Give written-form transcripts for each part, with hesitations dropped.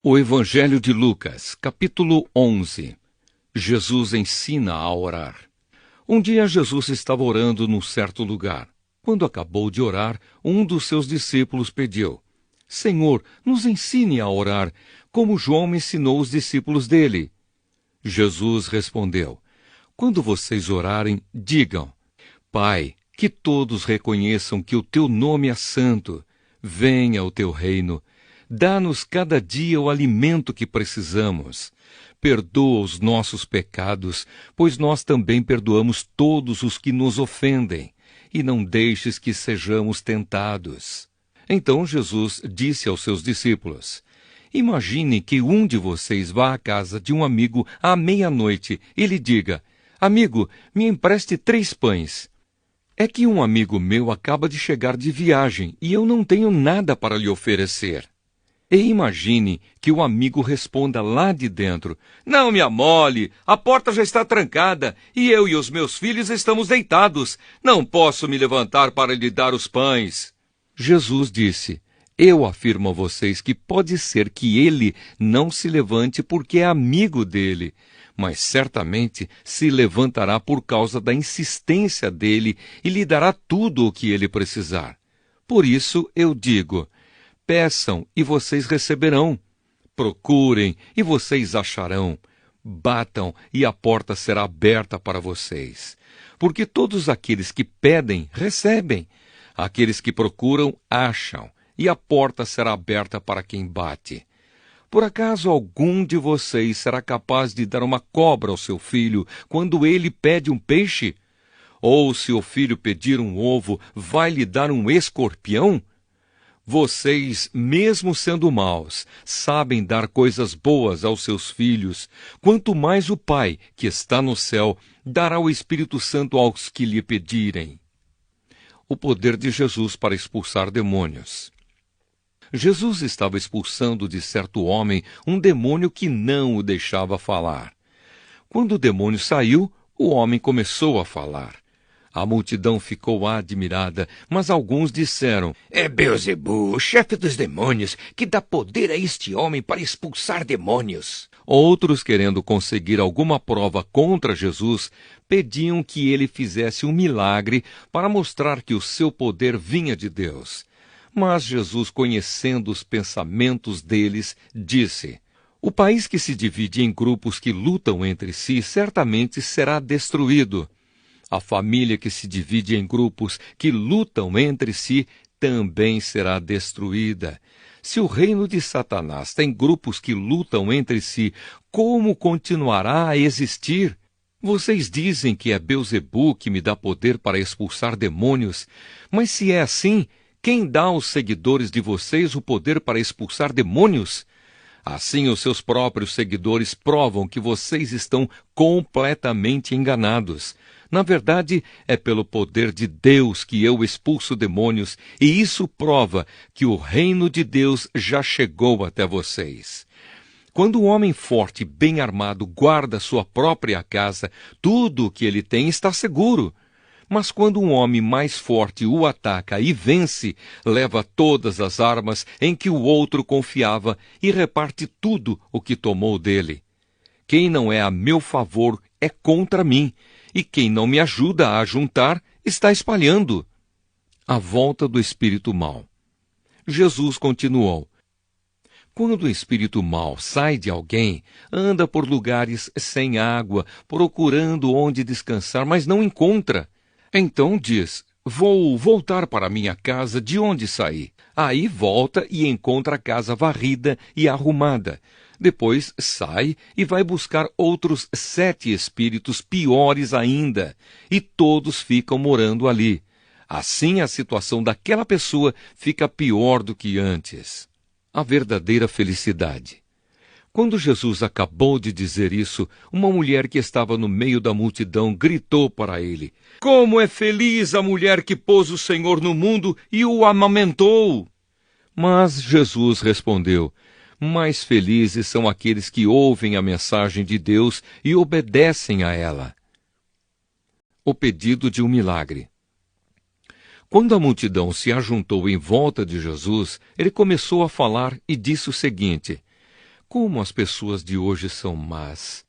O Evangelho de Lucas, capítulo 11. Jesus ensina a orar. Um dia Jesus estava orando num certo lugar. Quando acabou de orar, um dos seus discípulos pediu: Senhor, nos ensine a orar, como João ensinou os discípulos dele. Jesus respondeu: Quando vocês orarem, digam: Pai, que todos reconheçam que o teu nome é santo. Venha o teu reino. Dá-nos cada dia o alimento que precisamos. Perdoa os nossos pecados, pois nós também perdoamos todos os que nos ofendem. E não deixes que sejamos tentados. Então Jesus disse aos seus discípulos: Imagine que um de vocês vá à casa de um amigo à meia-noite e lhe diga: Amigo, me empreste 3 pães. É que um amigo meu acaba de chegar de viagem e eu não tenho nada para lhe oferecer. E imagine que o amigo responda lá de dentro: Não me amole, a porta já está trancada e eu e os meus filhos estamos deitados. Não posso me levantar para lhe dar os pães. Jesus disse: Eu afirmo a vocês que pode ser que ele não se levante porque é amigo dele, mas certamente se levantará por causa da insistência dele e lhe dará tudo o que ele precisar. Por isso eu digo: Peçam e vocês receberão. Procurem e vocês acharão. Batam e a porta será aberta para vocês. Porque todos aqueles que pedem, recebem. Aqueles que procuram, acham. E a porta será aberta para quem bate. Por acaso algum de vocês será capaz de dar uma cobra ao seu filho quando ele pede um peixe? Ou se o filho pedir um ovo, vai lhe dar um escorpião? Vocês, mesmo sendo maus, sabem dar coisas boas aos seus filhos. Quanto mais o Pai, que está no céu, dará o Espírito Santo aos que lhe pedirem. O poder de Jesus para expulsar demônios. Jesus estava expulsando de certo homem um demônio que não o deixava falar. Quando o demônio saiu, o homem começou a falar. A multidão ficou admirada, mas alguns disseram: É Beelzebul, o chefe dos demônios, que dá poder a este homem para expulsar demônios. Outros, querendo conseguir alguma prova contra Jesus, pediam que ele fizesse um milagre para mostrar que o seu poder vinha de Deus. Mas Jesus, conhecendo os pensamentos deles, disse: O país que se divide em grupos que lutam entre si certamente será destruído. A família que se divide em grupos que lutam entre si também será destruída. Se o reino de Satanás tem grupos que lutam entre si, como continuará a existir? Vocês dizem que é Beelzebul que me dá poder para expulsar demônios, mas se é assim, quem dá aos seguidores de vocês o poder para expulsar demônios? Assim, os seus próprios seguidores provam que vocês estão completamente enganados. Na verdade, é pelo poder de Deus que eu expulso demônios, e isso prova que o reino de Deus já chegou até vocês. Quando um homem forte e bem armado guarda sua própria casa, tudo o que ele tem está seguro. Mas quando um homem mais forte o ataca e vence, leva todas as armas em que o outro confiava e reparte tudo o que tomou dele. Quem não é a meu favor é contra mim, e quem não me ajuda a ajuntar está espalhando. A volta do espírito mau. Jesus continuou: Quando o espírito mau sai de alguém, anda por lugares sem água, procurando onde descansar, mas não encontra. Então diz: Vou voltar para minha casa de onde saí. Aí volta e encontra a casa varrida e arrumada. Depois sai e vai buscar outros 7 espíritos piores ainda, e todos ficam morando ali. Assim a situação daquela pessoa fica pior do que antes. A verdadeira felicidade. Quando Jesus acabou de dizer isso, uma mulher que estava no meio da multidão gritou para ele: Como é feliz a mulher que pôs o Senhor no mundo e o amamentou! Mas Jesus respondeu: Mais felizes são aqueles que ouvem a mensagem de Deus e obedecem a ela. O pedido de um milagre. Quando a multidão se ajuntou em volta de Jesus, ele começou a falar e disse o seguinte: Como as pessoas de hoje são más!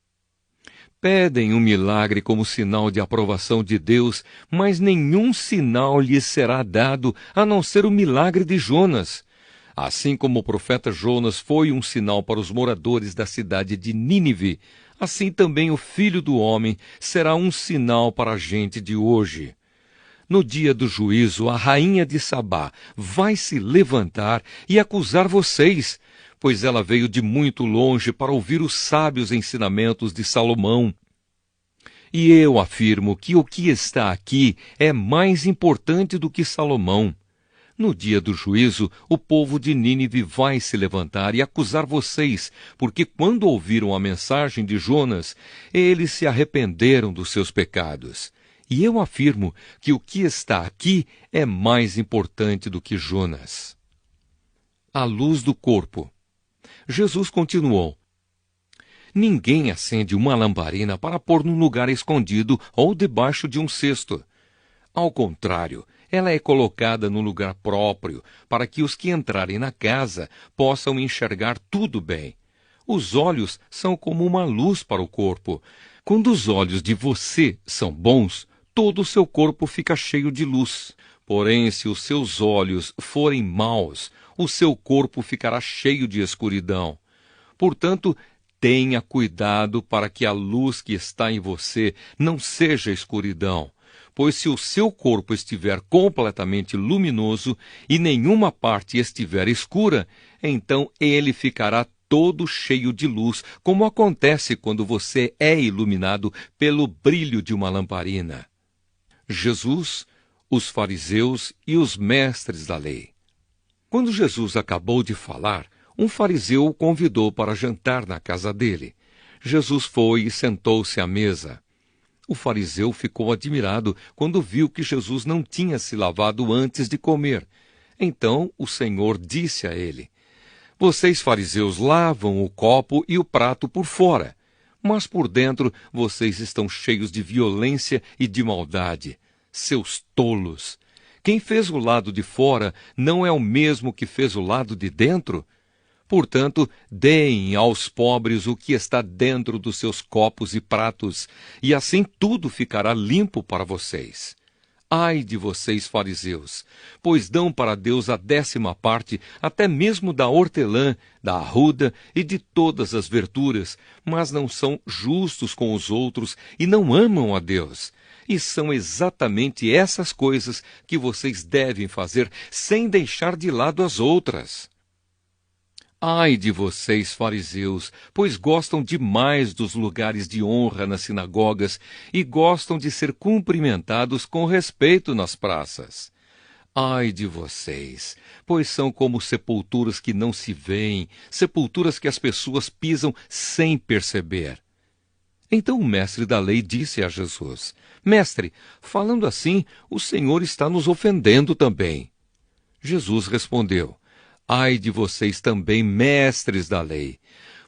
Pedem um milagre como sinal de aprovação de Deus, mas nenhum sinal lhes será dado, a não ser o milagre de Jonas. Assim como o profeta Jonas foi um sinal para os moradores da cidade de Nínive, assim também o Filho do Homem será um sinal para a gente de hoje. No dia do juízo, a rainha de Sabá vai se levantar e acusar vocês, pois ela veio de muito longe para ouvir os sábios ensinamentos de Salomão. E eu afirmo que o que está aqui é mais importante do que Salomão. No dia do juízo, o povo de Nínive vai se levantar e acusar vocês, porque quando ouviram a mensagem de Jonas, eles se arrependeram dos seus pecados. E eu afirmo que o que está aqui é mais importante do que Jonas. A luz do corpo. Jesus continuou: ninguém acende uma lamparina para pôr num lugar escondido ou debaixo de um cesto. Ao contrário, ela é colocada no lugar próprio, para que os que entrarem na casa possam enxergar tudo bem. Os olhos são como uma luz para o corpo. Quando os olhos de você são bons, todo o seu corpo fica cheio de luz. Porém, se os seus olhos forem maus, o seu corpo ficará cheio de escuridão. Portanto, tenha cuidado para que a luz que está em você não seja escuridão. Pois se o seu corpo estiver completamente luminoso e nenhuma parte estiver escura, então ele ficará todo cheio de luz, como acontece quando você é iluminado pelo brilho de uma lamparina. Jesus, os fariseus e os mestres da lei. Quando Jesus acabou de falar, um fariseu o convidou para jantar na casa dele. Jesus foi e sentou-se à mesa. O fariseu ficou admirado quando viu que Jesus não tinha se lavado antes de comer. Então o Senhor disse a ele: vocês fariseus lavam o copo e o prato por fora, mas por dentro vocês estão cheios de violência e de maldade. Seus tolos! Quem fez o lado de fora não é o mesmo que fez o lado de dentro? Portanto, deem aos pobres o que está dentro dos seus copos e pratos, e assim tudo ficará limpo para vocês. Ai de vocês, fariseus, pois dão para Deus a 10ª parte, até mesmo da hortelã, da arruda e de todas as verduras, mas não são justos com os outros e não amam a Deus. E são exatamente essas coisas que vocês devem fazer sem deixar de lado as outras. Ai de vocês, fariseus, pois gostam demais dos lugares de honra nas sinagogas e gostam de ser cumprimentados com respeito nas praças. Ai de vocês, pois são como sepulturas que não se veem, sepulturas que as pessoas pisam sem perceber. Então o mestre da lei disse a Jesus: Mestre, falando assim, o Senhor está nos ofendendo também. Jesus respondeu: Ai de vocês também, mestres da lei,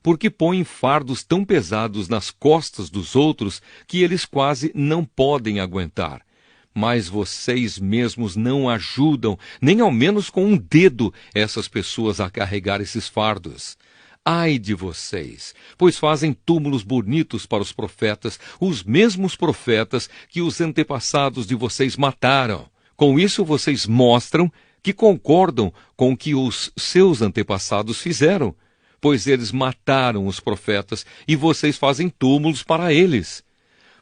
porque põem fardos tão pesados nas costas dos outros que eles quase não podem aguentar. Mas vocês mesmos não ajudam, nem ao menos com um dedo, essas pessoas a carregar esses fardos. Ai de vocês, pois fazem túmulos bonitos para os profetas, os mesmos profetas que os antepassados de vocês mataram. Com isso vocês mostram que concordam com o que os seus antepassados fizeram, pois eles mataram os profetas e vocês fazem túmulos para eles.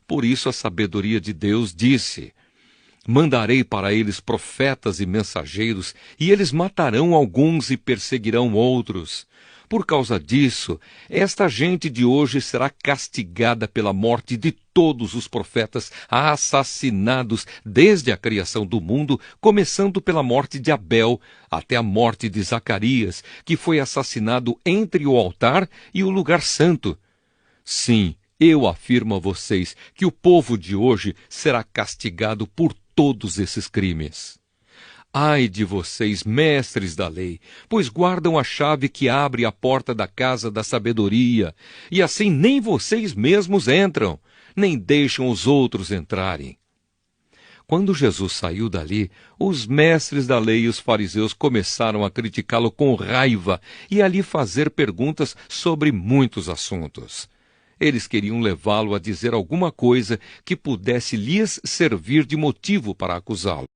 Por isso a sabedoria de Deus disse: mandarei para eles profetas e mensageiros, e eles matarão alguns e perseguirão outros. Por causa disso, esta gente de hoje será castigada pela morte de todos os profetas assassinados desde a criação do mundo, começando pela morte de Abel até a morte de Zacarias, que foi assassinado entre o altar e o lugar santo. Sim, eu afirmo a vocês que o povo de hoje será castigado por todos esses crimes. Ai de vocês, mestres da lei, pois guardam a chave que abre a porta da casa da sabedoria, e assim nem vocês mesmos entram, nem deixam os outros entrarem. Quando Jesus saiu dali, os mestres da lei e os fariseus começaram a criticá-lo com raiva e a lhe fazer perguntas sobre muitos assuntos. Eles queriam levá-lo a dizer alguma coisa que pudesse lhes servir de motivo para acusá-lo.